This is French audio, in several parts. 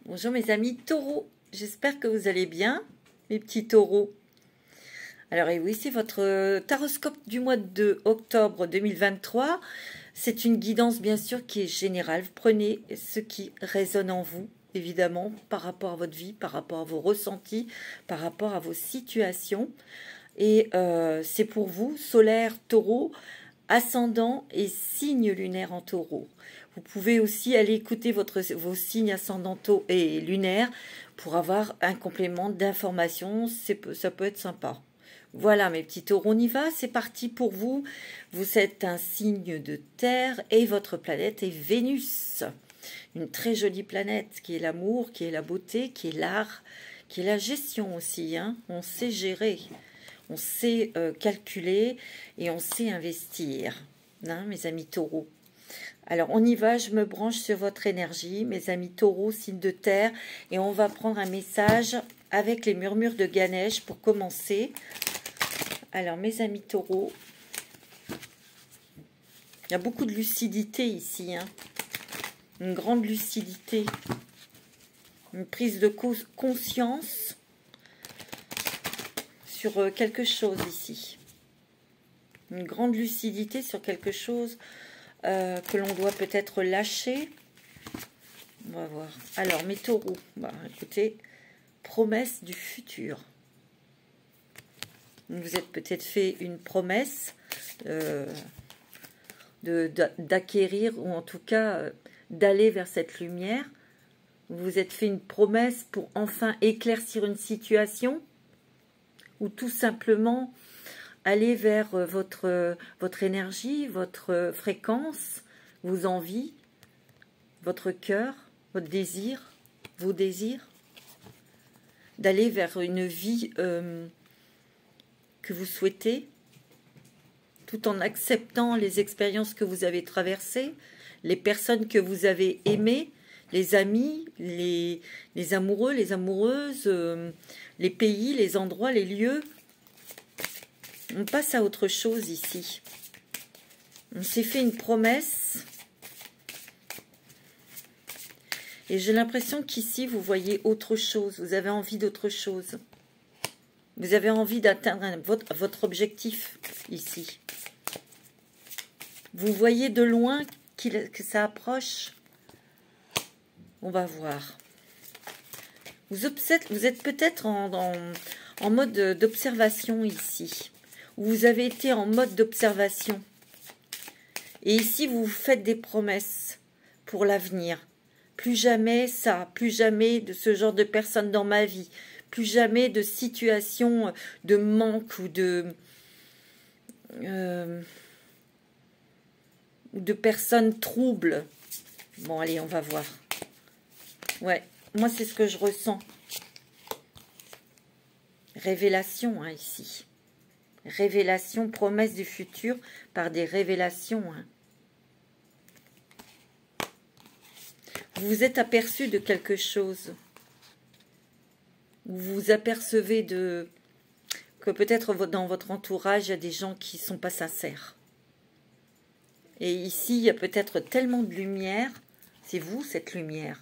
Bonjour mes amis taureaux, j'espère que vous allez bien, mes petits taureaux. Alors et oui, c'est votre taroscope du mois de octobre 2023. C'est une guidance bien sûr qui est générale. Vous prenez ce qui résonne en vous, évidemment, par rapport à votre vie, par rapport à vos ressentis, par rapport à vos situations. Et c'est pour vous, solaire, taureau, ascendant et signe lunaire en taureau. Vous pouvez aussi aller écouter vos signes ascendantaux et lunaires pour avoir un complément d'information. Ça peut être sympa. Voilà mes petits taureaux, on y va, c'est parti pour vous. Vous êtes un signe de terre et votre planète est Vénus. Une très jolie planète qui est l'amour, qui est la beauté, qui est l'art, qui est la gestion aussi. Hein. On sait gérer. On sait calculer et on sait investir, hein, mes amis taureaux. Alors, on y va, je me branche sur votre énergie, mes amis taureaux, signe de terre, et on va prendre un message avec les murmures de Ganesh pour commencer. Alors, mes amis taureaux, il y a beaucoup de lucidité ici, hein, une grande lucidité, une prise de conscience sur quelque chose ici. Une grande lucidité sur quelque chose que l'on doit peut-être lâcher. On va voir. Alors, mes taureaux, bah, écoutez, promesse du futur. Vous êtes peut-être fait une promesse d'acquérir, ou en tout cas d'aller vers cette lumière. Vous vous êtes fait une promesse pour enfin éclaircir une situation, ou tout simplement aller vers votre énergie, votre fréquence, vos envies, votre cœur, votre désir, vos désirs, d'aller vers une vie que vous souhaitez, tout en acceptant les expériences que vous avez traversées, les personnes que vous avez aimées, les amis, les amoureux, les amoureuses, les pays, les endroits, les lieux. On passe à autre chose ici. On s'est fait une promesse. Et j'ai l'impression qu'ici, vous voyez autre chose. Vous avez envie d'autre chose. Vous avez envie d'atteindre votre objectif ici. Vous voyez de loin que ça approche. On va voir. Vous êtes peut-être en mode d'observation ici. Vous avez été en mode d'observation. Et ici, vous faites des promesses pour l'avenir. Plus jamais ça, plus jamais de ce genre de personnes dans ma vie. Plus jamais de situations de manque ou de personnes troubles. Bon, allez, on va voir. Ouais, moi, c'est ce que je ressens. Révélation, hein, ici. Révélation, promesse du futur par des révélations. Hein. Vous vous êtes aperçu de quelque chose. Vous vous apercevez que peut-être dans votre entourage, il y a des gens qui ne sont pas sincères. Et ici, il y a peut-être tellement de lumière, c'est vous cette lumière,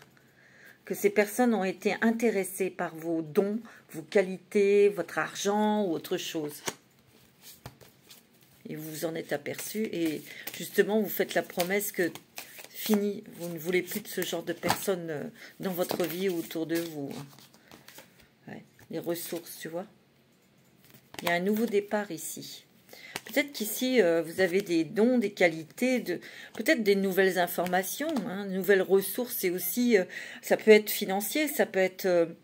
que ces personnes ont été intéressées par vos dons, vos qualités, votre argent ou autre chose. Et vous vous en êtes aperçu et justement vous faites la promesse que fini, vous ne voulez plus de ce genre de personnes dans votre vie ou autour de vous. Ouais, les ressources, tu vois. Il y a un nouveau départ ici. Peut-être qu'ici vous avez des dons, des qualités, peut-être des nouvelles informations, hein, nouvelles ressources. Et aussi, ça peut être financier, ça peut être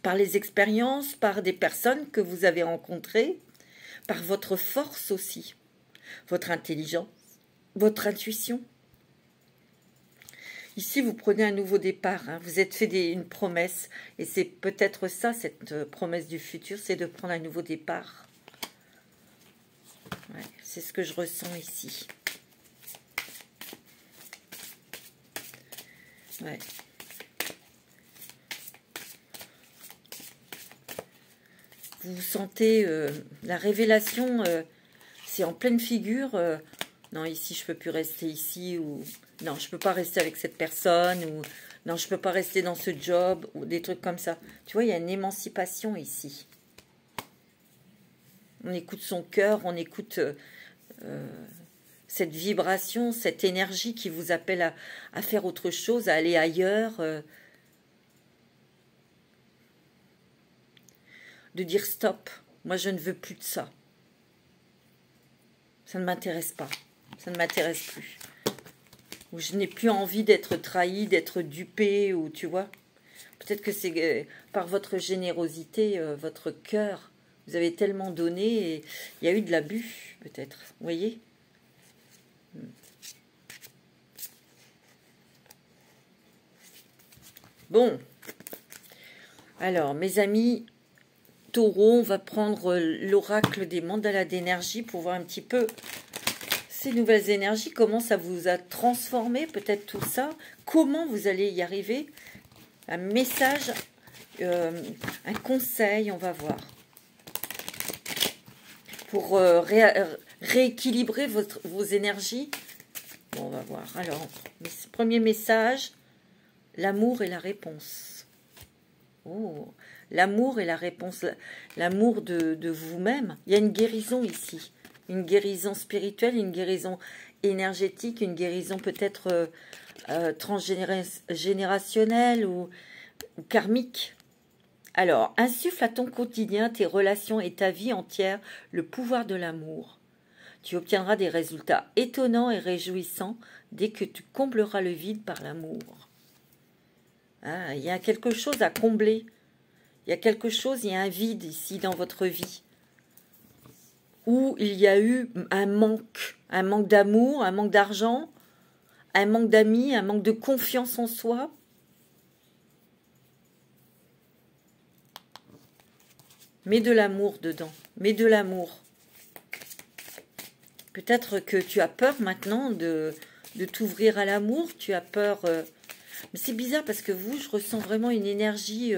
par les expériences, par des personnes que vous avez rencontrées, par votre force aussi, votre intelligence, votre intuition. Ici, vous prenez un nouveau départ, hein. Vous êtes fait une promesse, et c'est peut-être ça, cette promesse du futur, c'est de prendre un nouveau départ. Ouais, c'est ce que je ressens ici. Ouais. Vous sentez la révélation, c'est en pleine figure, non, ici, je peux plus rester ici, ou non, je peux pas rester avec cette personne, ou non, je peux pas rester dans ce job, ou des trucs comme ça. Tu vois, il y a une émancipation ici. On écoute son cœur, on écoute cette vibration, cette énergie qui vous appelle à faire autre chose, à aller ailleurs. De dire stop, moi je ne veux plus de ça. Ça ne m'intéresse pas, ça ne m'intéresse plus. Ou je n'ai plus envie d'être trahi, d'être dupé, ou tu vois. Peut-être que c'est par votre générosité, votre cœur, vous avez tellement donné et il y a eu de l'abus, peut-être. Vous voyez? Bon. Alors, mes amis Taureau, on va prendre l'oracle des mandalas d'énergie pour voir un petit peu ces nouvelles énergies, comment ça vous a transformé, peut-être tout ça, comment vous allez y arriver. Un message, un conseil, on va voir. Pour rééquilibrer vos énergies. Bon, on va voir. Alors, premier message, l'amour et la réponse. Oh, l'amour et la réponse, l'amour de vous-même. Il y a une guérison ici, une guérison spirituelle, une guérison énergétique, une guérison peut-être transgénérationnelle ou karmique. Alors, insuffle à ton quotidien, tes relations et ta vie entière le pouvoir de l'amour. Tu obtiendras des résultats étonnants et réjouissants dès que tu combleras le vide par l'amour. Ah, il y a quelque chose à combler. Il y a quelque chose, il y a un vide ici dans votre vie. Où il y a eu un manque d'amour, un manque d'argent, un manque d'amis, un manque de confiance en soi. Mets de l'amour dedans, mets de l'amour. Peut-être que tu as peur maintenant de t'ouvrir à l'amour, tu as peur... Mais c'est bizarre parce que vous, je ressens vraiment une énergie...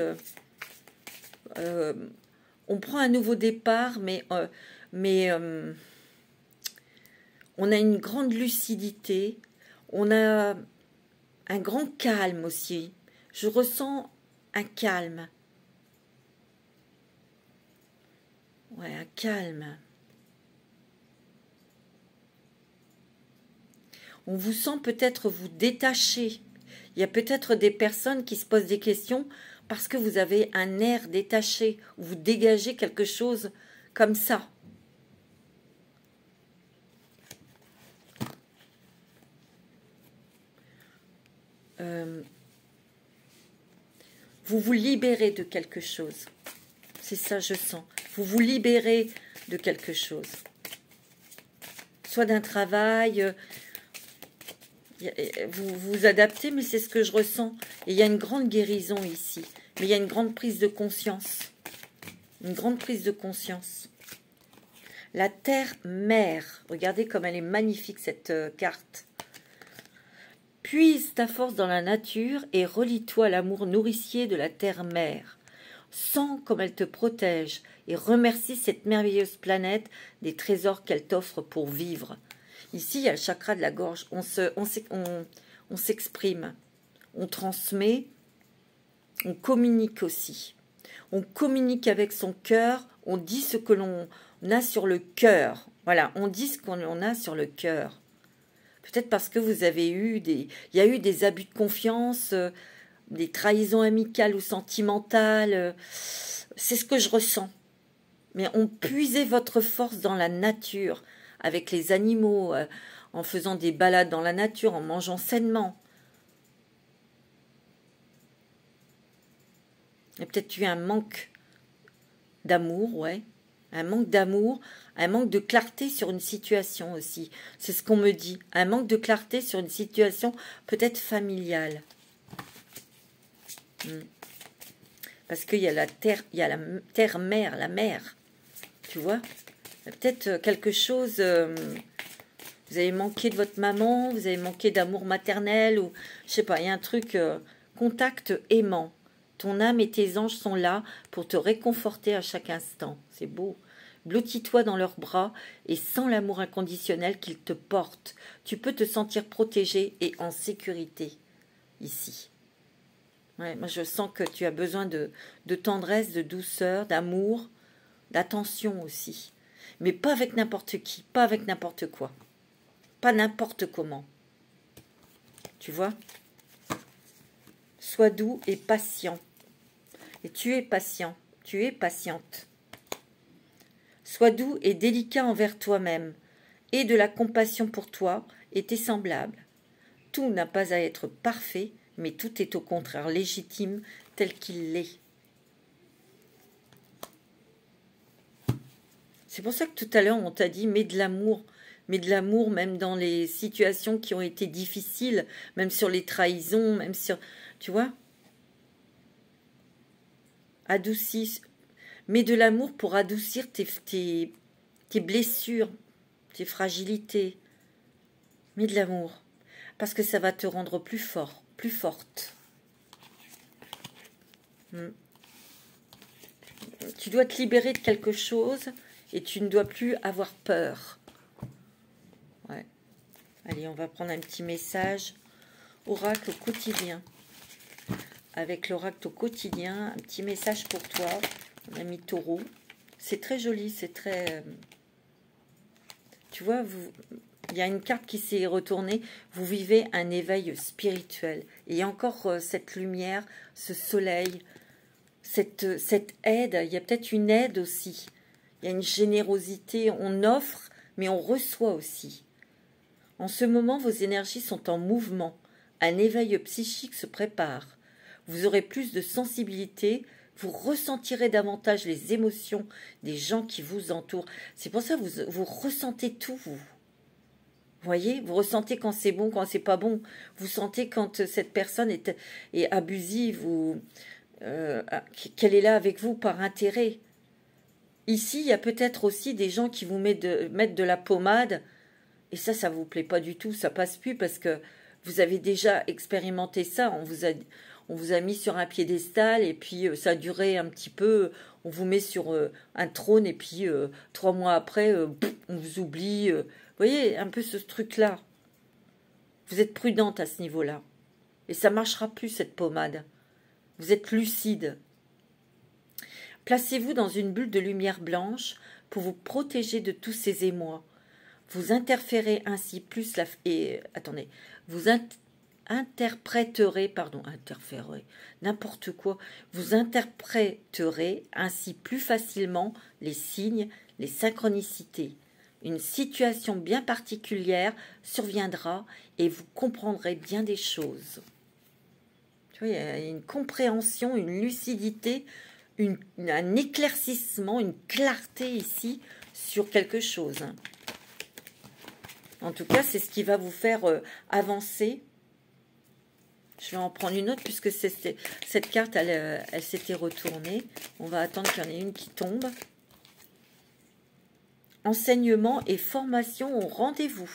on prend un nouveau départ, mais on a une grande lucidité, on a un grand calme aussi. Je ressens un calme. Ouais, un calme. On vous sent peut-être vous détacher. Il y a peut-être des personnes qui se posent des questions parce que vous avez un air détaché, vous dégagez quelque chose comme ça. Vous vous libérez de quelque chose. C'est ça, je sens. Vous vous libérez de quelque chose. Soit d'un travail, vous vous adaptez, mais c'est ce que je ressens. Et il y a une grande guérison ici. Mais il y a une grande prise de conscience. Une grande prise de conscience. La terre-mère. Regardez comme elle est magnifique, cette carte. Puise ta force dans la nature et relie-toi à l'amour nourricier de la terre-mère. Sens comme elle te protège et remercie cette merveilleuse planète des trésors qu'elle t'offre pour vivre. Ici, il y a le chakra de la gorge. On s'exprime, on transmet, on communique aussi. On communique avec son cœur, on dit ce que l'on a sur le cœur. Voilà, on dit ce qu'on a sur le cœur. Peut-être parce que vous avez eu il y a eu des abus de confiance, des trahisons amicales ou sentimentales. C'est ce que je ressens. Mais on puisait votre force dans la nature, avec les animaux, en faisant des balades dans la nature, en mangeant sainement. Il y a peut-être eu un manque d'amour, ouais. Un manque d'amour, un manque de clarté sur une situation aussi. C'est ce qu'on me dit. Un manque de clarté sur une situation peut-être familiale. Parce qu'il y a la terre, il y a la terre-mère, la mère. Tu vois? Il y a peut-être quelque chose... vous avez manqué de votre maman, vous avez manqué d'amour maternel, ou je sais pas, il y a un truc... contact aimant. Ton âme et tes anges sont là pour te réconforter à chaque instant. C'est beau. Blottis-toi dans leurs bras et sens l'amour inconditionnel qu'ils te portent. Tu peux te sentir protégé et en sécurité ici. Ouais, moi, je sens que tu as besoin de tendresse, de douceur, d'amour, d'attention aussi. Mais pas avec n'importe qui, pas avec n'importe quoi. Pas n'importe comment. Tu vois? Sois doux et patient. Et tu es patient, tu es patiente. Sois doux et délicat envers toi-même. Aie de la compassion pour toi et tes semblables. Tout n'a pas à être parfait, mais tout est au contraire légitime tel qu'il l'est. C'est pour ça que tout à l'heure, on t'a dit, mets de l'amour même dans les situations qui ont été difficiles, même sur les trahisons, même sur... Tu vois? Adoucis, mets de l'amour pour adoucir tes blessures, tes fragilités. Mets de l'amour, parce que ça va te rendre plus fort, plus forte. Tu dois te libérer de quelque chose et tu ne dois plus avoir peur. Ouais. Allez, on va prendre un petit message. Oracle au quotidien. Avec l'oracle au quotidien, un petit message pour toi. On a mis taureau. C'est très joli, c'est très... Tu vois, il y a une carte qui s'est retournée. Vous vivez un éveil spirituel. Et il y a encore cette lumière, ce soleil, cette aide. Il y a peut-être une aide aussi. Il y a une générosité. On offre, mais on reçoit aussi. En ce moment, vos énergies sont en mouvement. Un éveil psychique se prépare. Vous aurez plus de sensibilité. Vous ressentirez davantage les émotions des gens qui vous entourent. C'est pour ça que vous ressentez tout, vous. Vous voyez, vous ressentez quand c'est bon, quand c'est pas bon. Vous sentez quand cette personne est abusive ou qu'elle est là avec vous par intérêt. Ici, il y a peut-être aussi des gens qui vous mettent de la pommade. Et ça vous plaît pas du tout. Ça passe plus parce que vous avez déjà expérimenté ça. On vous a mis sur un piédestal et puis ça a duré un petit peu. On vous met sur un trône et puis 3 mois après, on vous oublie. Vous voyez, un peu ce truc-là. Vous êtes prudente à ce niveau-là. Et ça ne marchera plus, cette pommade. Vous êtes lucide. Placez-vous dans une bulle de lumière blanche pour vous protéger de tous ces émois. Vous interférez ainsi plus la... Et, attendez, vous interpréterez, n'importe quoi, vous interpréterez ainsi plus facilement les signes, les synchronicités. Une situation bien particulière surviendra et vous comprendrez bien des choses. Tu vois, il y a une compréhension, une lucidité, un éclaircissement, une clarté ici sur quelque chose. En tout cas, c'est ce qui va vous faire avancer. Je vais en prendre une autre puisque cette carte, elle s'était retournée. On va attendre qu'il y en ait une qui tombe. Enseignement et formation au rendez-vous.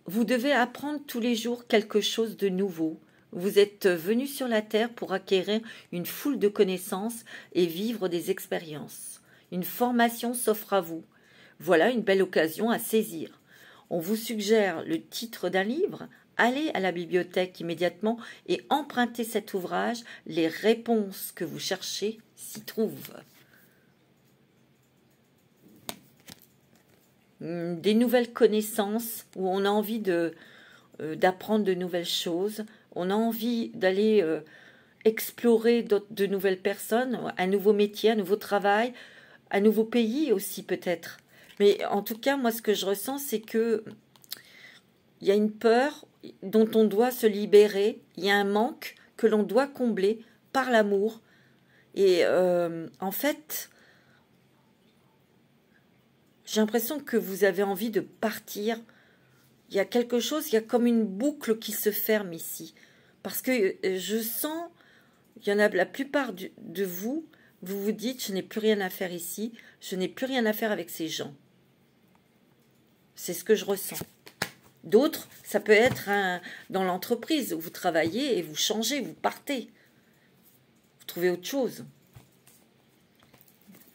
Vous devez apprendre tous les jours quelque chose de nouveau. Vous êtes venu sur la Terre pour acquérir une foule de connaissances et vivre des expériences. Une formation s'offre à vous. Voilà une belle occasion à saisir. On vous suggère le titre d'un livre. Allez à la bibliothèque immédiatement et empruntez cet ouvrage. Les réponses que vous cherchez s'y trouvent. Des nouvelles connaissances où on a envie d'apprendre de nouvelles choses. On a envie d'aller explorer de nouvelles personnes, un nouveau métier, un nouveau travail, un nouveau pays aussi peut-être. Mais en tout cas, moi, ce que je ressens, c'est que il y a une peur dont on doit se libérer. Il y a un manque que l'on doit combler par l'amour. Et en fait, j'ai l'impression que vous avez envie de partir. Il y a quelque chose, il y a comme une boucle qui se ferme ici. Parce que je sens, il y en a la plupart de vous, vous vous dites, je n'ai plus rien à faire ici, je n'ai plus rien à faire avec ces gens. C'est ce que je ressens. D'autres, ça peut être dans l'entreprise où vous travaillez et vous changez, vous partez. Vous trouvez autre chose.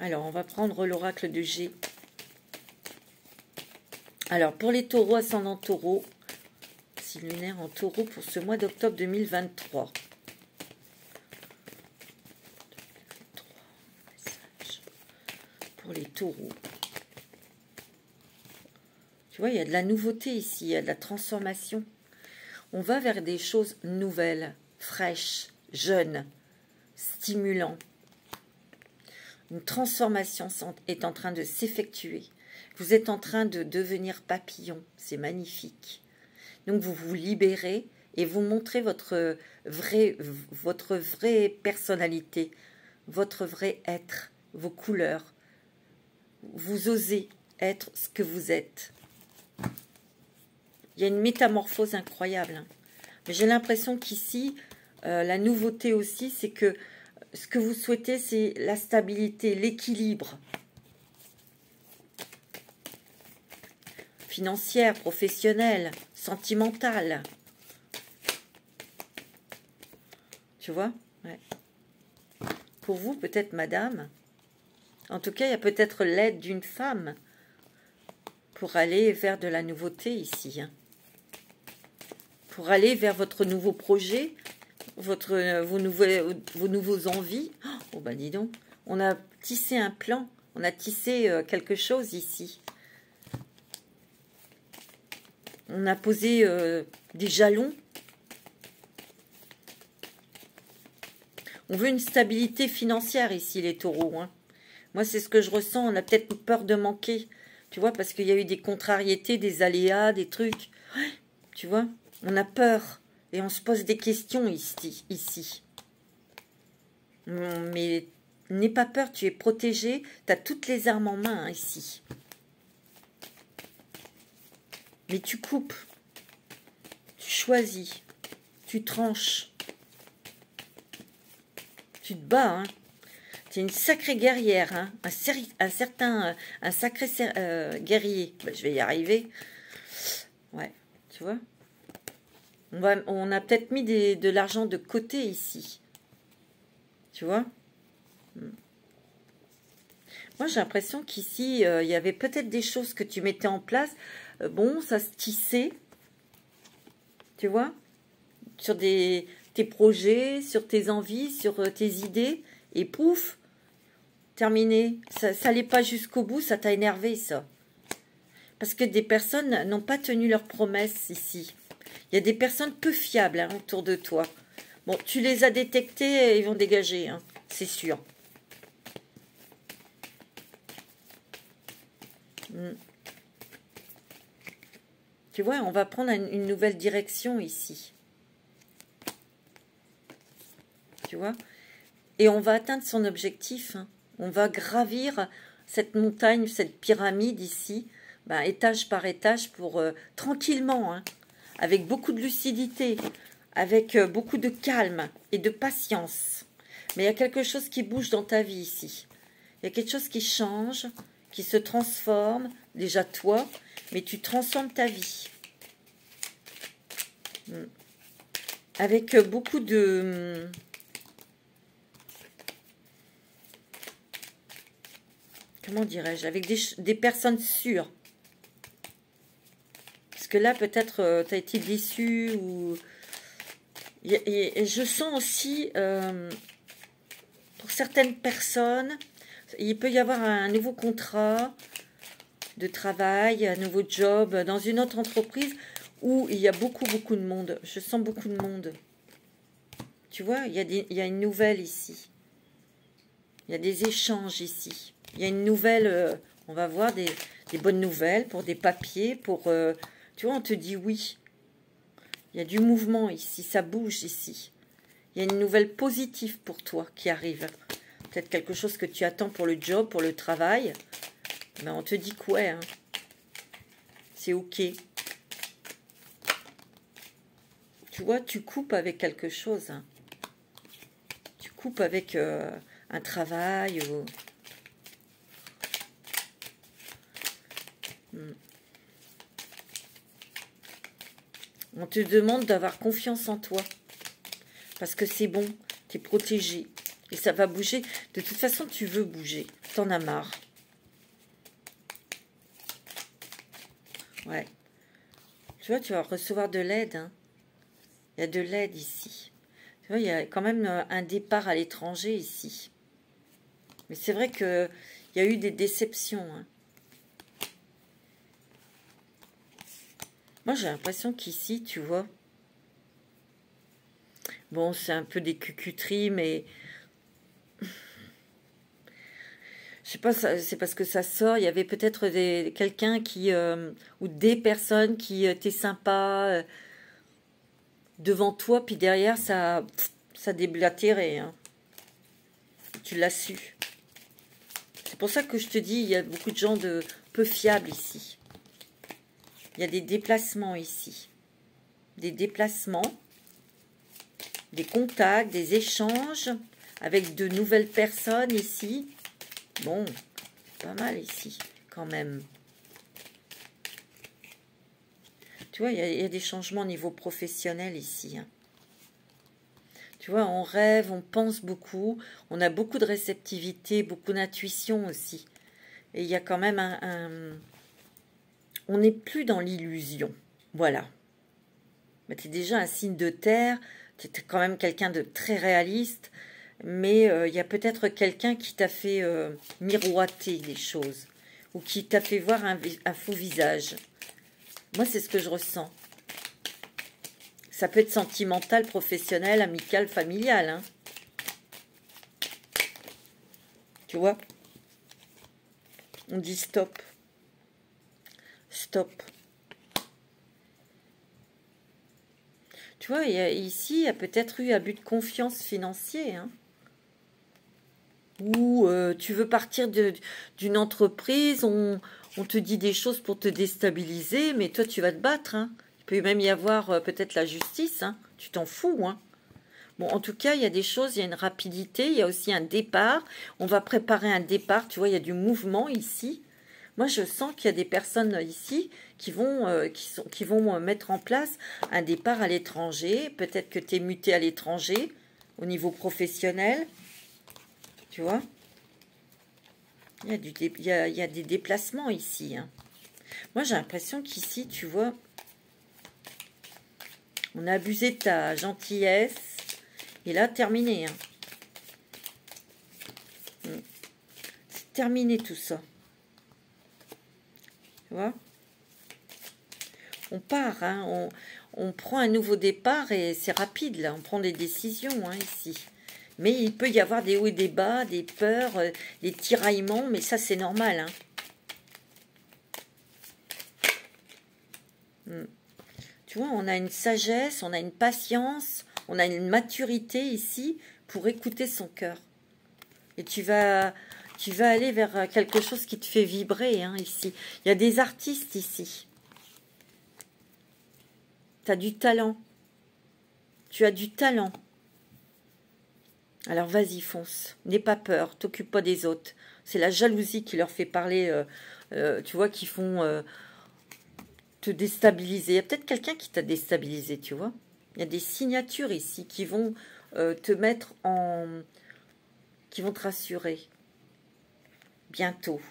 Alors, on va prendre l'oracle de G. Alors, pour les taureaux, ascendant taureau, signe lunaire en taureau pour ce mois d'octobre 2023. Pour les taureaux. Tu vois, il y a de la nouveauté ici, il y a de la transformation. On va vers des choses nouvelles, fraîches, jeunes, stimulantes. Une transformation est en train de s'effectuer. Vous êtes en train de devenir papillon, c'est magnifique. Donc vous vous libérez et vous montrez votre vraie personnalité, votre vrai être, vos couleurs. Vous osez être ce que vous êtes. Il y a une métamorphose incroyable. Hein. Mais j'ai l'impression qu'ici, la nouveauté aussi, c'est que ce que vous souhaitez, c'est la stabilité, l'équilibre. Financière, professionnelle, sentimentale. Tu vois? Ouais. Pour vous, peut-être, madame. En tout cas, il y a peut-être l'aide d'une femme pour aller vers de la nouveauté ici. Hein. Pour aller vers votre nouveau projet, vos nouveaux envies. Oh, bah dis donc, on a tissé un plan, on a tissé quelque chose ici. On a posé des jalons. On veut une stabilité financière ici, les taureaux. Hein. Moi, c'est ce que je ressens. On a peut-être peur de manquer. Tu vois, parce qu'il y a eu des contrariétés, des aléas, des trucs. Tu vois, on a peur. Et on se pose des questions ici. Mais n'aie pas peur, tu es protégé. Tu as toutes les armes en main, hein, ici. Mais tu coupes. Tu choisis. Tu tranches. Tu te bats, hein. Tu es une sacrée guerrière, hein. Un sacré guerrier. Ben, je vais y arriver. Ouais, tu vois. On a peut-être mis de l'argent de côté ici. Tu vois? Moi, j'ai l'impression qu'ici, il y avait peut-être des choses que tu mettais en place. Bon, ça se tissait. Tu vois? Sur tes projets, sur tes envies, sur tes idées. Et pouf, terminé. Ça n'allait pas jusqu'au bout, ça t'a énervé, ça. Parce que des personnes n'ont pas tenu leurs promesses ici. Il y a des personnes peu fiables hein, autour de toi. Bon, tu les as détectées, ils vont dégager, hein, c'est sûr. Tu vois, on va prendre une nouvelle direction ici. Tu vois? Et on va atteindre son objectif. Hein. On va gravir cette montagne, cette pyramide ici, ben, étage par étage, pour tranquillement, hein, avec beaucoup de lucidité, avec beaucoup de calme et de patience. Mais il y a quelque chose qui bouge dans ta vie ici. Il y a quelque chose qui change, qui se transforme, déjà toi, mais tu transformes ta vie. Avec beaucoup de... Comment dirais-je? Avec des personnes sûres. Parce que là, peut-être, tu as été déçu ou... Et je sens aussi, pour certaines personnes, il peut y avoir un nouveau contrat de travail, un nouveau job dans une autre entreprise où il y a beaucoup de monde. Je sens beaucoup de monde. Tu vois, il y a une nouvelle ici. Il y a des échanges ici. Il y a une nouvelle, on va voir des bonnes nouvelles pour des papiers, pour... tu vois, on te dit oui. Il y a du mouvement ici, ça bouge ici. Il y a une nouvelle positive pour toi qui arrive. Peut-être quelque chose que tu attends pour le job, pour le travail. Mais on te dit que ouais, hein, c'est ok. Tu vois, tu coupes avec quelque chose. Hein. Tu coupes avec un travail ou... On te demande d'avoir confiance en toi. Parce que c'est bon, tu es protégé. Et ça va bouger. De toute façon, tu veux bouger. T'en as marre. Ouais. Tu vois, tu vas recevoir de l'aide. Hein. Il y a de l'aide ici. Tu vois, il y a quand même un départ à l'étranger ici. Mais c'est vrai qu'il y a eu des déceptions. Hein. Moi, j'ai l'impression qu'ici, tu vois... Bon, c'est un peu des cucuteries, mais... Je sais pas, c'est parce que ça sort. Il y avait peut-être quelqu'un qui... ou des personnes qui étaient sympas devant toi, puis derrière, ça déblatérait. Hein. Tu l'as su. C'est pour ça que je te dis, il y a beaucoup de gens de peu fiables ici. Il y a des déplacements ici. Des déplacements, des contacts, des échanges avec de nouvelles personnes ici. Bon, pas mal ici, quand même. Tu vois, il y a des changements au niveau professionnel ici. Hein. Tu vois, on rêve, on pense beaucoup, on a beaucoup de réceptivité, beaucoup d'intuition aussi. Et il y a quand même on n'est plus dans l'illusion. Voilà. Mais tu es déjà un signe de terre, tu es quand même quelqu'un de très réaliste, mais il y a peut-être quelqu'un qui t'a fait miroiter les choses, ou qui t'a fait voir un faux visage. Moi, c'est ce que je ressens. Ça peut être sentimental, professionnel, amical, familial. Hein. Tu vois? On dit stop. Stop. Tu vois, ici, il y a peut-être eu abus de confiance financier. Hein. Ou tu veux partir d'une entreprise, on te dit des choses pour te déstabiliser, mais toi, tu vas te battre. Hein. Il peut même y avoir peut-être la justice. Hein. Tu t'en fous. Hein. Bon, en tout cas, il y a des choses, il y a une rapidité, il y a aussi un départ. On va préparer un départ. Tu vois, il y a du mouvement ici. Moi, je sens qu'il y a des personnes ici qui vont mettre en place un départ à l'étranger. Peut-être que tu es muté à l'étranger au niveau professionnel. Tu vois, il y a des déplacements ici. Hein. Moi, j'ai l'impression qu'ici, tu vois, on a abusé de ta gentillesse. Et là, terminé. Hein. C'est terminé tout ça. Tu vois, on part, hein, on prend un nouveau départ et c'est rapide, là. On prend des décisions, hein, ici. Mais il peut y avoir des hauts et des bas, des peurs, des tiraillements, mais ça, c'est normal. Hein. Tu vois, on a une sagesse, on a une patience, on a une maturité ici pour écouter son cœur. Et tu vas aller vers quelque chose qui te fait vibrer, hein, ici. Il y a des artistes ici. Tu as du talent. Tu as du talent. Alors vas-y, fonce. N'aie pas peur. T'occupe pas des autres. C'est la jalousie qui leur fait parler, tu vois, qui font te déstabiliser. Il y a peut-être quelqu'un qui t'a déstabilisé, tu vois. Il y a des signatures ici qui vont te mettre en... qui vont te rassurer. Bientôt.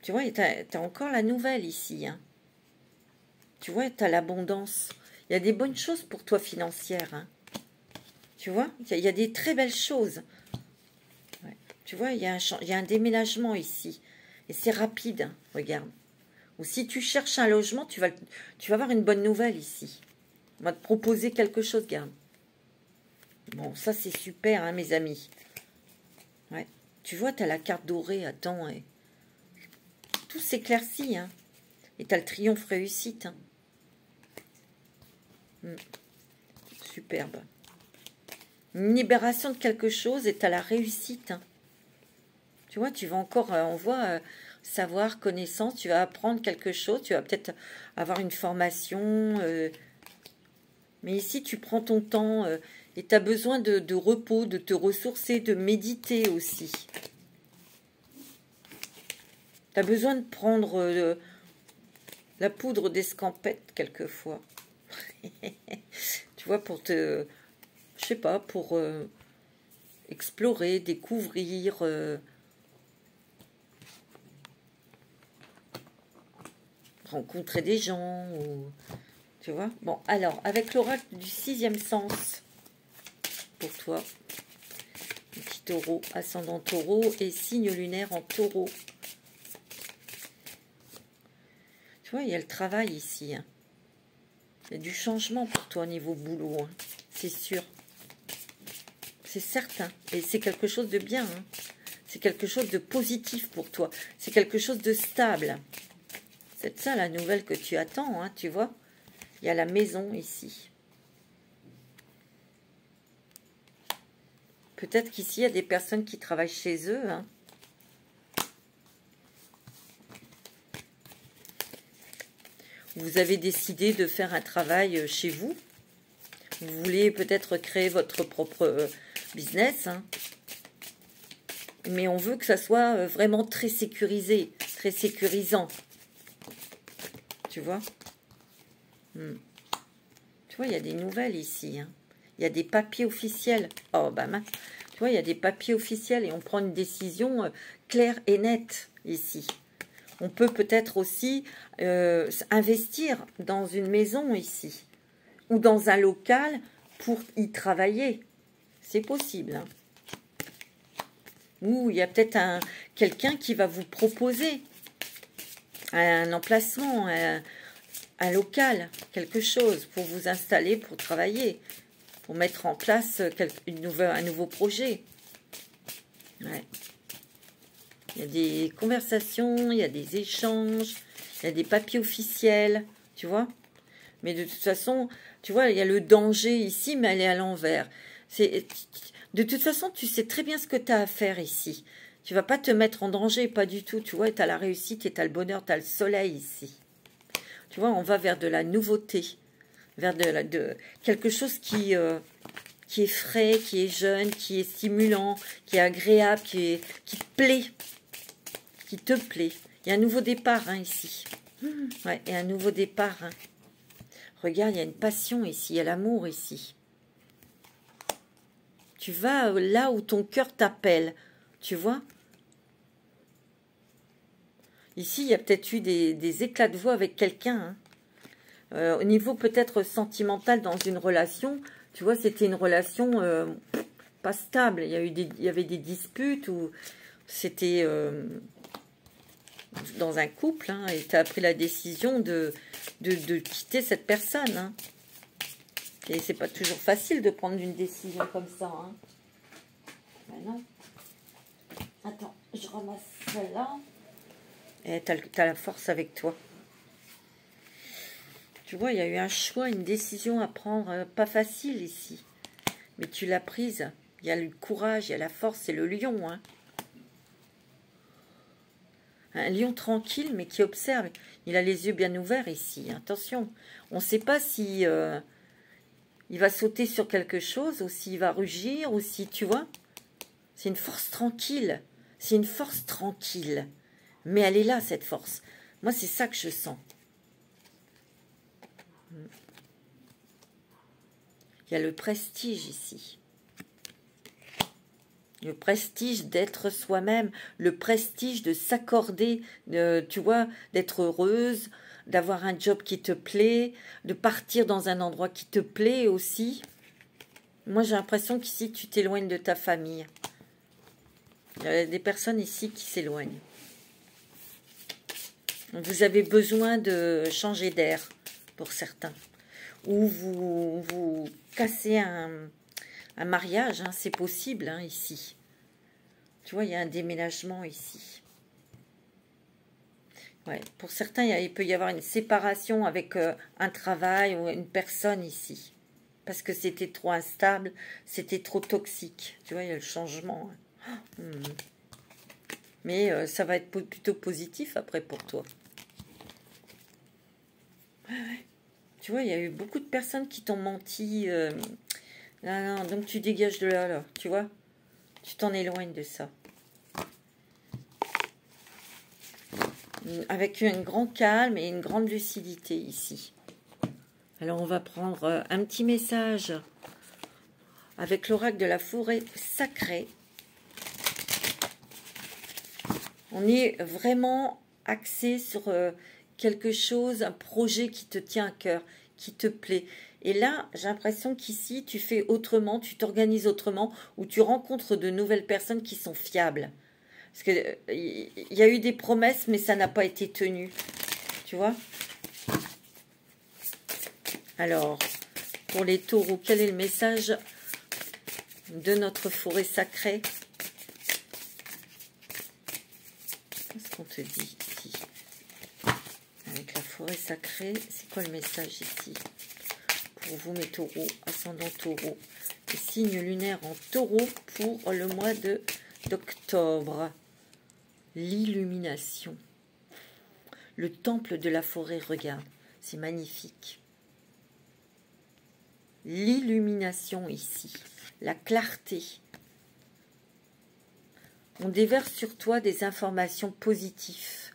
Tu vois, tu as encore la nouvelle ici. Hein. Tu vois, tu as l'abondance. Il y a des bonnes choses pour toi financières. Hein. Tu vois, il y a des très belles choses. Ouais. Tu vois, il y a un déménagement ici. Et c'est rapide, hein. Regarde. Ou si tu cherches un logement, tu vas avoir une bonne nouvelle ici. On va te proposer quelque chose, regarde. Bon, ça c'est super, hein, mes amis. Ouais. Tu vois, tu as la carte dorée. Attends, ouais. Tout s'éclaircit, hein. Et tu as le triomphe réussite. Hein. Superbe. Une libération de quelque chose et tu as la réussite. Hein. Tu vois, tu vas encore, on voit, savoir, connaissance, tu vas apprendre quelque chose, tu vas peut-être avoir une formation. Mais ici, tu prends ton temps et tu as besoin de repos, de te ressourcer, de méditer aussi. Tu as besoin de prendre la poudre d'escampette quelquefois. Tu vois, pour te... Je sais pas, pour explorer, découvrir... rencontrer des gens, ou, tu vois. Bon, alors, avec l'oracle du 6e sens, pour toi, petit taureau, ascendant taureau et signe lunaire en taureau. Tu vois, il y a le travail ici. Hein. Il y a du changement pour toi au niveau boulot, hein. C'est sûr. C'est certain. Et c'est quelque chose de bien. Hein. C'est quelque chose de positif pour toi. C'est quelque chose de stable. C'est ça la nouvelle que tu attends, hein, tu vois. Il y a la maison ici. Peut-être qu'ici, il y a des personnes qui travaillent chez eux. Hein. Vous avez décidé de faire un travail chez vous. Vous voulez peut-être créer votre propre business. Hein. Mais on veut que ça soit vraiment très sécurisé, très sécurisant. Tu vois? Tu vois, il y a des nouvelles ici. Hein. Il y a des papiers officiels. Oh, bah mince. Tu vois, il y a des papiers officiels et on prend une décision claire et nette ici. On peut peut-être aussi investir dans une maison ici. Ou dans un local pour y travailler. C'est possible. Hein. Ou il y a peut-être quelqu'un qui va vous proposer un emplacement, un local, quelque chose pour vous installer, pour travailler, pour mettre en place un nouveau projet. Ouais. Il y a des conversations, il y a des échanges, il y a des papiers officiels, tu vois. Mais de toute façon, tu vois, il y a le danger ici, mais elle est à l'envers. De toute façon, tu sais très bien ce que tu as à faire ici. Tu vas pas te mettre en danger, pas du tout. Tu vois, tu as la réussite et tu as le bonheur, tu as le soleil ici. Tu vois, on va vers de la nouveauté, vers quelque chose qui est frais, qui est jeune, qui est stimulant, qui est agréable, qui te plaît. Qui te plaît. Il y a un nouveau départ hein, ici. Ouais, il y a un nouveau départ. Hein. Regarde, il y a une passion ici, il y a l'amour ici. Tu vas là où ton cœur t'appelle, tu vois. Ici, il y a peut-être eu des éclats de voix avec quelqu'un. Hein. Au niveau peut-être sentimental dans une relation, tu vois, c'était une relation pas stable. Il y avait des disputes ou c'était dans un couple. Hein, et tu as pris la décision de quitter cette personne. Hein. Et c'est pas toujours facile de prendre une décision comme ça. Hein. Ben non. Attends, je ramasse celle-là. Et t'as la force avec toi. Tu vois, il y a eu un choix, une décision à prendre, pas facile ici. Mais tu l'as prise. Il y a le courage, il y a la force, c'est le lion. Hein. Un lion tranquille, mais qui observe. Il a les yeux bien ouverts ici. Attention, on ne sait pas si il va sauter sur quelque chose, ou s'il va rugir, ou si, tu vois. C'est une force tranquille. C'est une force tranquille. Mais elle est là, cette force. Moi, c'est ça que je sens. Il y a le prestige ici. Le prestige d'être soi-même. Le prestige de s'accorder, tu vois, d'être heureuse, d'avoir un job qui te plaît, de partir dans un endroit qui te plaît aussi. Moi, j'ai l'impression qu'ici, tu t'éloignes de ta famille. Il y a des personnes ici qui s'éloignent. Vous avez besoin de changer d'air, pour certains. Ou vous cassez un mariage, hein, c'est possible, hein, ici. Tu vois, il y a un déménagement ici. Ouais, pour certains, il peut y avoir une séparation avec un travail ou une personne ici. Parce que c'était trop instable, c'était trop toxique. Tu vois, il y a le changement. Mais ça va être plutôt positif après pour toi. Tu vois, il y a eu beaucoup de personnes qui t'ont menti. Non, donc tu dégages de là, tu vois. Tu t'en éloignes de ça. Avec un grand calme et une grande lucidité ici. Alors, on va prendre un petit message avec l'oracle de la forêt sacrée. On est vraiment axé sur quelque chose, un projet qui te tient à cœur, qui te plaît. Et là, j'ai l'impression qu'ici, tu fais autrement, tu t'organises autrement, ou tu rencontres de nouvelles personnes qui sont fiables. Parce que il y a eu des promesses, mais ça n'a pas été tenu. Tu vois? Alors, pour les taureaux, quel est le message de notre forêt sacrée? Qu'est-ce qu'on te dit ici? Avec la forêt sacrée, c'est quoi le message ici? Pour vous, mes taureaux, ascendant taureau. Et signe lunaire en taureau pour le mois d'octobre. L'illumination. Le temple de la forêt, regarde, c'est magnifique. L'illumination ici, la clarté. On déverse sur toi des informations positives.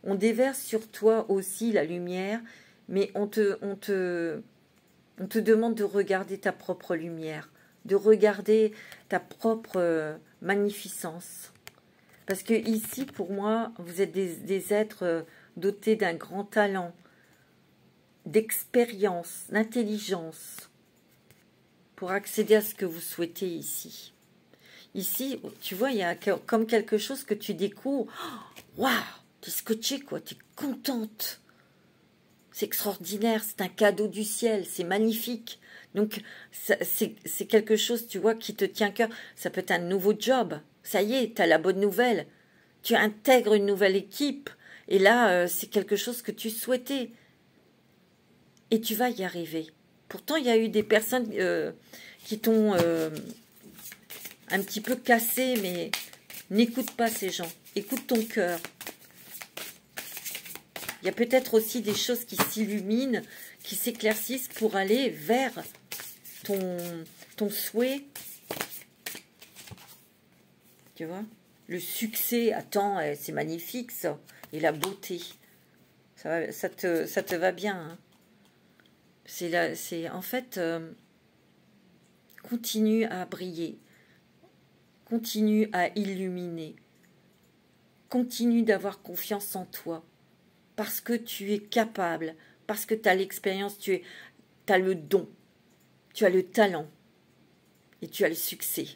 On déverse sur toi aussi la lumière, mais on te demande de regarder ta propre lumière, de regarder ta propre magnificence. Parce que ici, pour moi, vous êtes des êtres dotés d'un grand talent, d'expérience, d'intelligence, pour accéder à ce que vous souhaitez ici. Ici, tu vois, il y a comme quelque chose que tu découvres. Waouh, t'es scotché, quoi, t'es contente. C'est extraordinaire, c'est un cadeau du ciel, c'est magnifique. Donc, c'est quelque chose, tu vois, qui te tient à cœur. Ça peut être un nouveau job. Ça y est, tu as la bonne nouvelle. Tu intègres une nouvelle équipe. Et là, c'est quelque chose que tu souhaitais. Et tu vas y arriver. Pourtant, il y a eu des personnes qui t'ont un petit peu cassé, mais n'écoute pas ces gens. Écoute ton cœur. Il y a peut-être aussi des choses qui s'illuminent, qui s'éclaircissent pour aller vers ton souhait. Tu vois? Le succès, attends, c'est magnifique ça. Et la beauté. Ça te va bien. Hein? C'est en fait, continue à briller. Continue à illuminer. Continue d'avoir confiance en toi. Parce que tu es capable. Parce que tu as l'expérience, tu as le don. Tu as le talent. Et tu as le succès.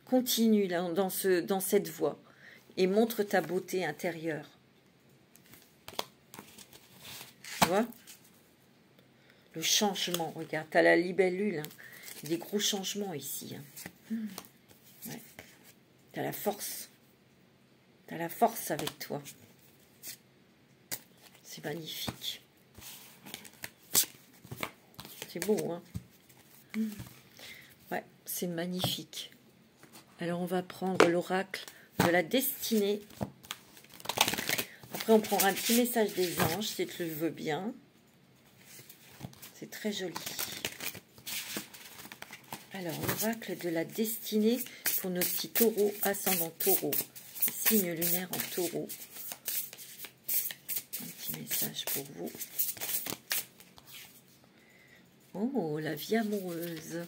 Continue dans cette voie et montre ta beauté intérieure. Tu vois? Le changement, regarde, tu as la libellule, hein. Des gros changements ici. Hein. Ouais. Tu as la force. Tu as la force avec toi. C'est magnifique. C'est beau, hein? Ouais, c'est magnifique. Alors, on va prendre l'oracle de la destinée. Après, on prendra un petit message des anges, si tu le veux bien. C'est très joli. Alors, l'oracle de la destinée pour nos petits taureaux, ascendant taureau. Signe lunaire en taureau. Un petit message pour vous. Oh, la vie amoureuse.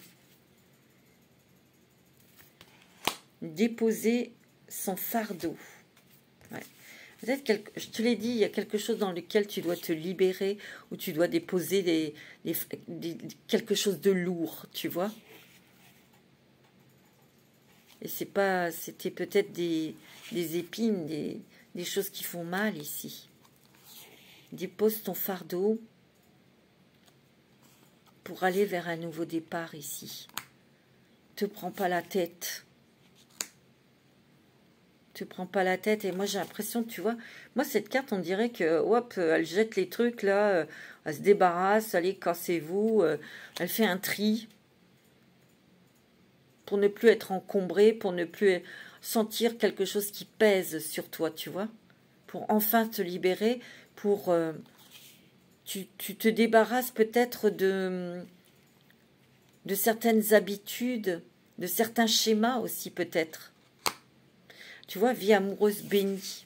Déposer son fardeau. Ouais. Peut-être je te l'ai dit, il y a quelque chose dans lequel tu dois te libérer, ou tu dois déposer quelque chose de lourd, tu vois. Et c'était peut-être des épines, des choses qui font mal ici. Dépose ton fardeau pour aller vers un nouveau départ ici. Te prends pas la tête. Tu prends pas la tête. Et moi, j'ai l'impression, tu vois, moi, cette carte, on dirait que, hop, elle jette les trucs, là, elle se débarrasse, allez, cassez-vous, elle fait un tri pour ne plus être encombrée, pour ne plus sentir quelque chose qui pèse sur toi, tu vois, pour enfin te libérer, pour... tu te débarrasses peut-être de certaines habitudes, de certains schémas aussi, peut-être. Tu vois, vie amoureuse bénie.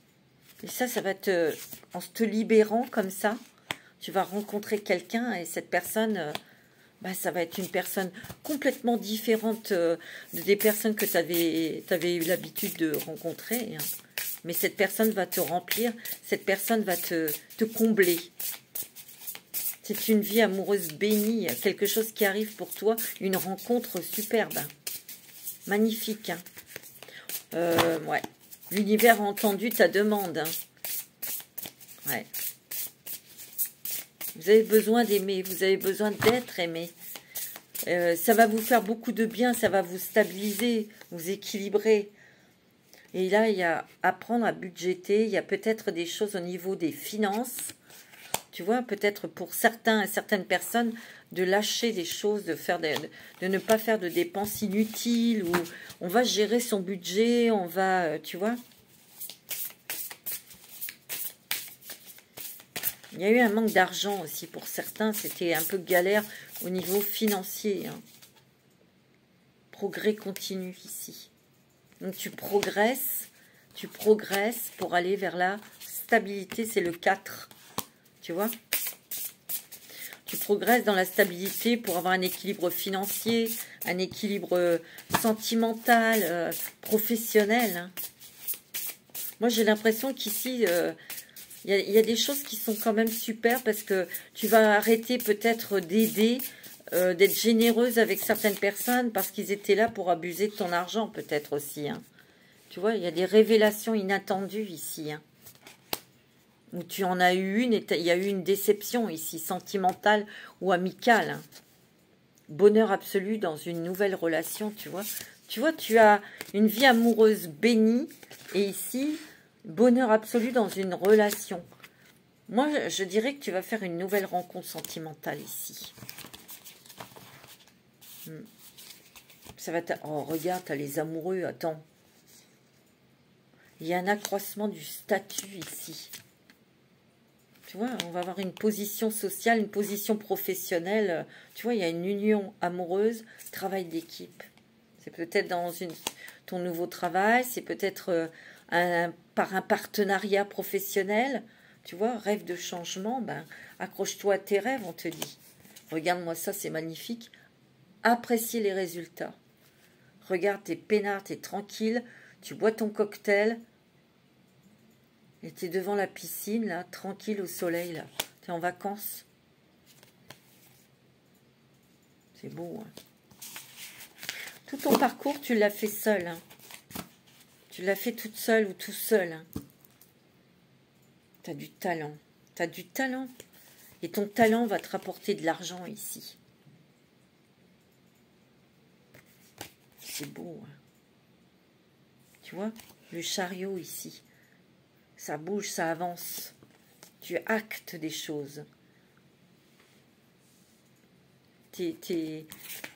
Et ça va en te libérant comme ça, tu vas rencontrer quelqu'un et cette personne, ça va être une personne complètement différente des personnes que tu avais eu l'habitude de rencontrer. Hein. Mais cette personne va te remplir, cette personne va te combler. C'est une vie amoureuse bénie, il y a quelque chose qui arrive pour toi, une rencontre superbe. Magnifique. Ouais. L'univers a entendu ta demande. Ouais. Vous avez besoin d'aimer, vous avez besoin d'être aimé. Ça va vous faire beaucoup de bien, ça va vous stabiliser, vous équilibrer. Et là, il y a apprendre à budgéter, il y a peut-être des choses au niveau des finances. Tu vois, peut-être pour certains et certaines personnes, de lâcher des choses, de ne pas faire de dépenses inutiles, ou on va gérer son budget, on va, tu vois. Il y a eu un manque d'argent aussi pour certains, c'était un peu galère au niveau financier. Hein. Progrès continu ici. Donc tu progresses pour aller vers la stabilité, c'est le 4. Tu vois? Tu progresses dans la stabilité pour avoir un équilibre financier, un équilibre sentimental, professionnel. Hein. Moi, j'ai l'impression qu'ici, il y a des choses qui sont quand même super parce que tu vas arrêter peut-être d'aider, d'être généreuse avec certaines personnes parce qu'ils étaient là pour abuser de ton argent peut-être aussi. Hein. Tu vois, il y a des révélations inattendues ici. Hein. Où tu en as eu une et il y a eu une déception ici, sentimentale ou amicale. Hein. Bonheur absolu dans une nouvelle relation, tu vois. Tu vois, tu as une vie amoureuse bénie et ici, bonheur absolu dans une relation. Moi, je dirais que tu vas faire une nouvelle rencontre sentimentale ici. Ça va oh, regarde, tu as les amoureux, attends. Il y a un accroissement du statut ici. Tu vois, on va avoir une position sociale, une position professionnelle. Tu vois, il y a une union amoureuse, travail d'équipe. C'est peut-être dans ton nouveau travail, c'est peut-être par un partenariat professionnel. Tu vois, rêve de changement, ben, accroche-toi à tes rêves, on te dit. Regarde-moi ça, c'est magnifique. Appréciez les résultats. Regarde, t'es peinard, t'es tranquille, tu bois ton cocktail. Et tu es devant la piscine, là, tranquille au soleil, là. Tu es en vacances. C'est beau, hein. Tout ton parcours, tu l'as fait seul. Hein. Tu l'as fait toute seule ou tout seul. Hein. Tu as du talent. Tu as du talent. Et ton talent va te rapporter de l'argent ici. C'est beau. Hein. Tu vois, le chariot ici. Ça bouge, ça avance. Tu actes des choses. T'es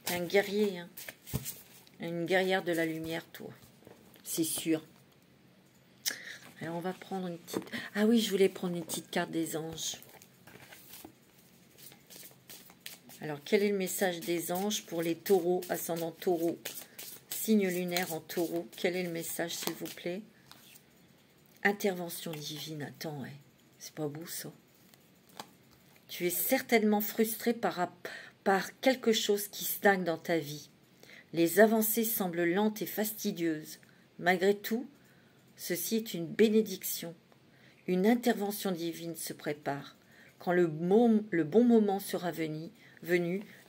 un guerrier. Hein. Une guerrière de la lumière, toi. C'est sûr. Alors, on va prendre une petite... Ah oui, je voulais prendre une petite carte des anges. Alors, quel est le message des anges pour les taureaux, ascendant taureau, signe lunaire en taureau? Quel est le message, s'il vous plaît? Intervention divine, attends, ouais. C'est pas beau ça. Tu es certainement frustré par quelque chose qui stagne dans ta vie. Les avancées semblent lentes et fastidieuses. Malgré tout, ceci est une bénédiction. Une intervention divine se prépare. Quand le bon moment sera venu,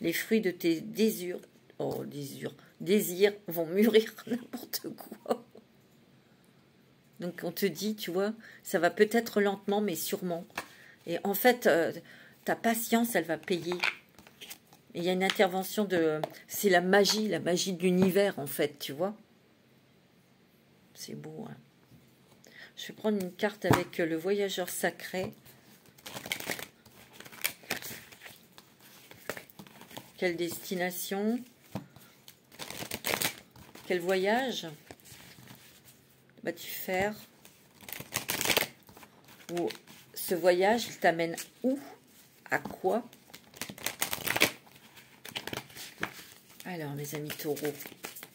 les fruits de tes désirs vont mûrir n'importe quoi. Donc on te dit, tu vois, ça va peut-être lentement, mais sûrement. Et en fait, ta patience, elle va payer. Et il y a une intervention de... C'est la magie de l'univers, en fait, tu vois. C'est beau, hein. Je vais prendre une carte avec le voyageur sacré. Quelle destination? Quel voyage vas-tu faire? Ou ce voyage, il t'amène où? À quoi? Alors, mes amis taureaux,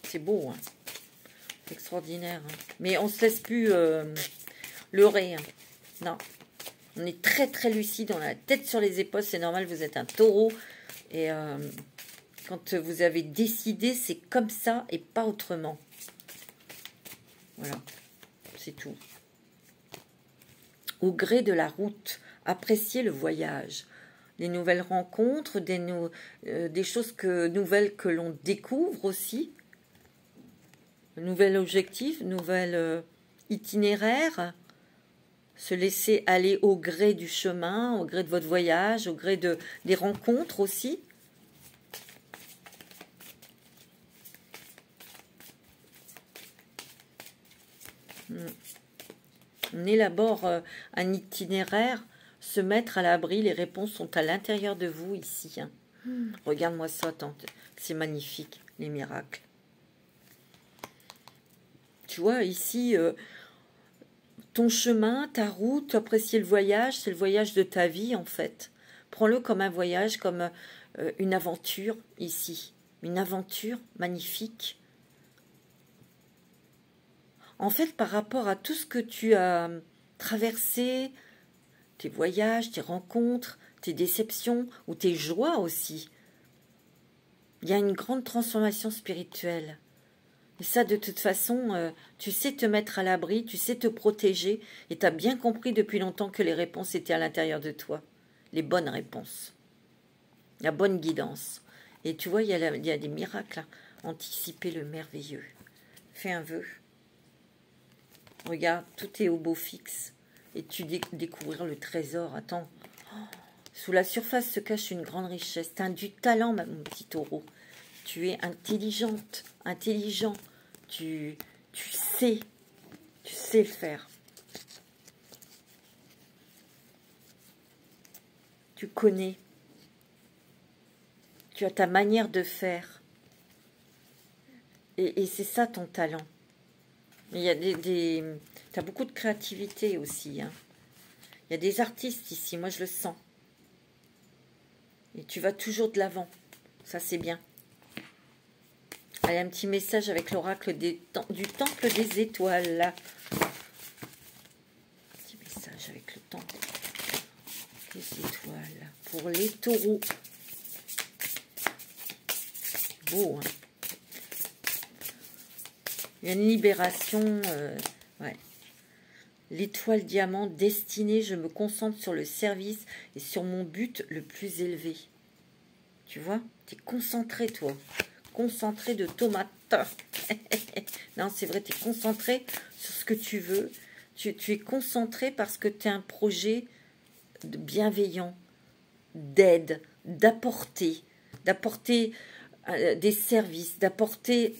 c'est beau, hein. C'est extraordinaire. Hein. Mais on ne se laisse plus leurrer. Hein. Non. On est très, très lucide. On a la tête sur les épaules. C'est normal, vous êtes un taureau. Et quand vous avez décidé, c'est comme ça et pas autrement. Voilà. C'est tout. au gré de la route, apprécier le voyage. Des nouvelles rencontres, des choses nouvelles que l'on découvre aussi. Nouvel objectif, nouvel itinéraire. Se laisser aller au gré du chemin, au gré de votre voyage, au gré des rencontres aussi. On élabore un itinéraire, se mettre à l'abri, les réponses sont à l'intérieur de vous ici. Hein. Regarde-moi ça, c'est magnifique, les miracles. Tu vois, ici, ton chemin, ta route, apprécier le voyage, c'est le voyage de ta vie en fait. Prends-le comme un voyage, comme une aventure ici. Une aventure magnifique. En fait, par rapport à tout ce que tu as traversé, tes voyages, tes rencontres, tes déceptions ou tes joies aussi, il y a une grande transformation spirituelle. Et ça, de toute façon, tu sais te mettre à l'abri, tu sais te protéger, et tu as bien compris depuis longtemps que les réponses étaient à l'intérieur de toi. Les bonnes réponses. La bonne guidance. Et tu vois, il y a des miracles. Hein. Anticiper le merveilleux. Fais un vœu. Regarde, tout est au beau fixe. Et tu découvrir le trésor. Attends. Oh, sous la surface se cache une grande richesse. Tu as du talent, mon petit taureau. Tu es intelligente, intelligent. Tu sais le faire. Tu connais. Tu as ta manière de faire. Et c'est ça ton talent. Mais il y a tu as beaucoup de créativité aussi. Hein. Il y a des artistes ici, moi je le sens. Et tu vas toujours de l'avant. Ça c'est bien. Allez, un petit message avec l'oracle du temple des étoiles. Là. Un petit message avec le temple des étoiles. Pour les taureaux. Beau, hein. Il y a une libération. Ouais. L'étoile diamant destinée, je me concentre sur le service et sur mon but le plus élevé. Tu vois, tu es concentré, toi. Concentré de tomates. Non, c'est vrai, tu es concentré sur ce que tu veux. Tu es concentré parce que tu as un projet de bienveillant, d'aide, d'apporter des services, d'apporter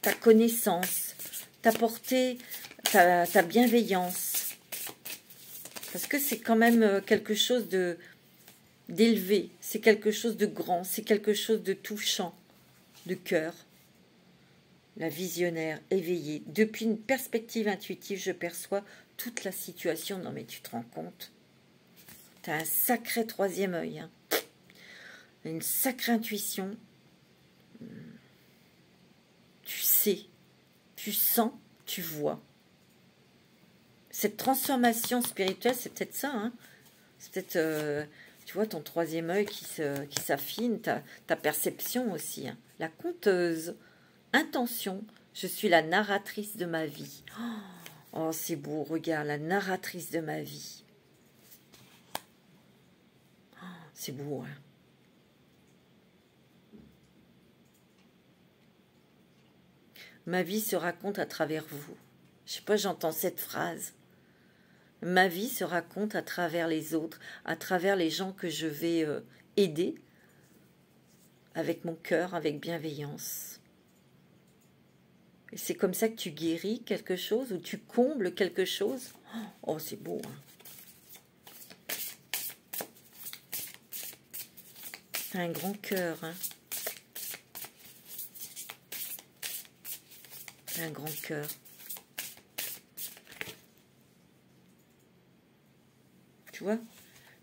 ta connaissance, d'apporter ta bienveillance. Parce que c'est quand même quelque chose d'élevé, c'est quelque chose de grand, c'est quelque chose de touchant, de cœur. La visionnaire éveillée. Depuis une perspective intuitive, je perçois toute la situation. Non mais tu te rends compte? Tu as un sacré troisième œil. Hein. Une sacrée intuition. Tu sais, tu sens, tu vois. Cette transformation spirituelle, c'est peut-être ça. Hein. C'est peut-être, tu vois, ton troisième œil qui s'affine, ta perception aussi. Hein. La conteuse. Intention, je suis la narratrice de ma vie. Oh, c'est beau, regarde, la narratrice de ma vie. Oh, c'est beau, hein. Ma vie se raconte à travers vous. Je sais pas, j'entends cette phrase. Ma vie se raconte à travers les autres, à travers les gens que je vais aider, avec mon cœur, avec bienveillance. Et c'est comme ça que tu guéris quelque chose, ou tu combles quelque chose. Oh, c'est beau, hein. T'as un grand cœur, hein. T'as un grand cœur. Tu vois?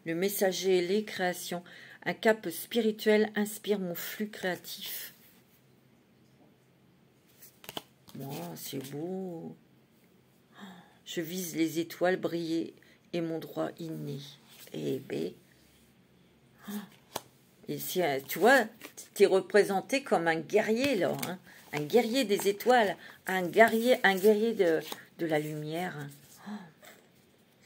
Le messager ailé, création. Un cap spirituel inspire mon flux créatif. Oh, c'est beau. Je vise les étoiles briller et mon droit inné. Eh ben. Et si, tu vois, tu es représenté comme un guerrier, là. Hein, un guerrier des étoiles. Un guerrier de la lumière. Oh,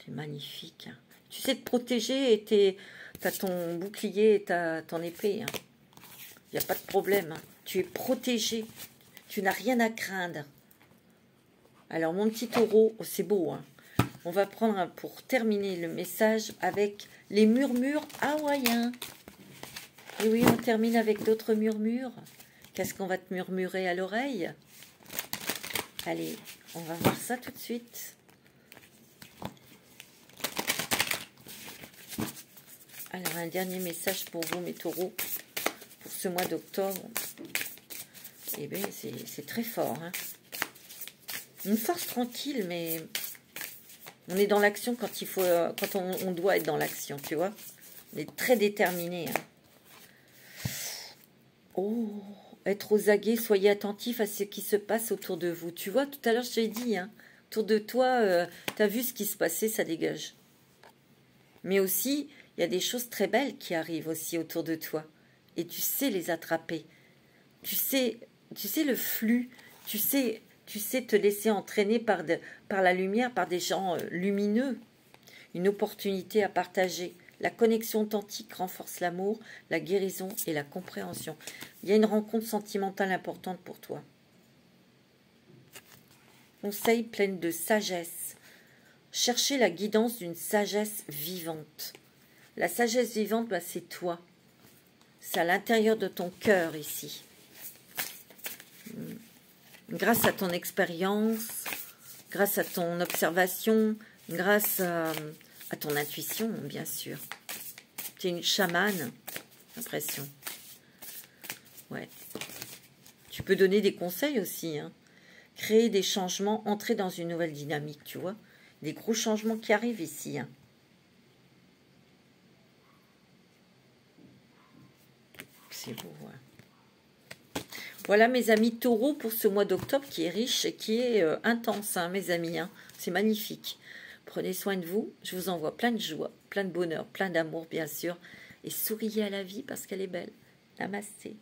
C'est magnifique. Hein. Tu sais te protéger et tu as ton bouclier et ton épée. Hein. Il n'y a pas de problème. Hein. Tu es protégé. Tu n'as rien à craindre. Alors, mon petit taureau, oh, c'est beau. Hein. On va prendre, pour terminer le message, avec les murmures hawaïens. Et oui, on termine avec d'autres murmures. Qu'est-ce qu'on va te murmurer à l'oreille? Allez, on va voir ça tout de suite. Alors, un dernier message pour vous, mes taureaux, pour ce mois d'octobre. Eh bien, c'est très fort. Hein. Une force tranquille, mais on est dans l'action quand on doit être dans l'action, tu vois. On est très déterminé. Hein. Oh, être aux aguets, soyez attentifs à ce qui se passe autour de vous. Tu vois, tout à l'heure, je t'ai dit, hein, autour de toi, tu as vu ce qui se passait, ça dégage. Mais aussi, il y a des choses très belles qui arrivent aussi autour de toi. Et tu sais les attraper. Tu sais le flux. Tu sais te laisser entraîner par la lumière, par des gens lumineux. Une opportunité à partager. La connexion authentique renforce l'amour, la guérison et la compréhension. Il y a une rencontre sentimentale importante pour toi. Conseil plein de sagesse. Cherchez la guidance d'une sagesse vivante. La sagesse vivante, bah, c'est toi. C'est à l'intérieur de ton cœur ici. Grâce à ton expérience, grâce à ton observation, grâce à ton intuition, bien sûr. Tu es une chamane, j'ai l'impression. Ouais. Tu peux donner des conseils aussi. Hein. Créer des changements, entrer dans une nouvelle dynamique, tu vois. Des gros changements qui arrivent ici. Hein. C'est beau, ouais. Voilà mes amis taureaux pour ce mois d'octobre qui est riche et qui est intense, hein, mes amis. Hein. C'est magnifique. Prenez soin de vous. Je vous envoie plein de joie, plein de bonheur, plein d'amour, bien sûr. Et souriez à la vie parce qu'elle est belle. Namasté.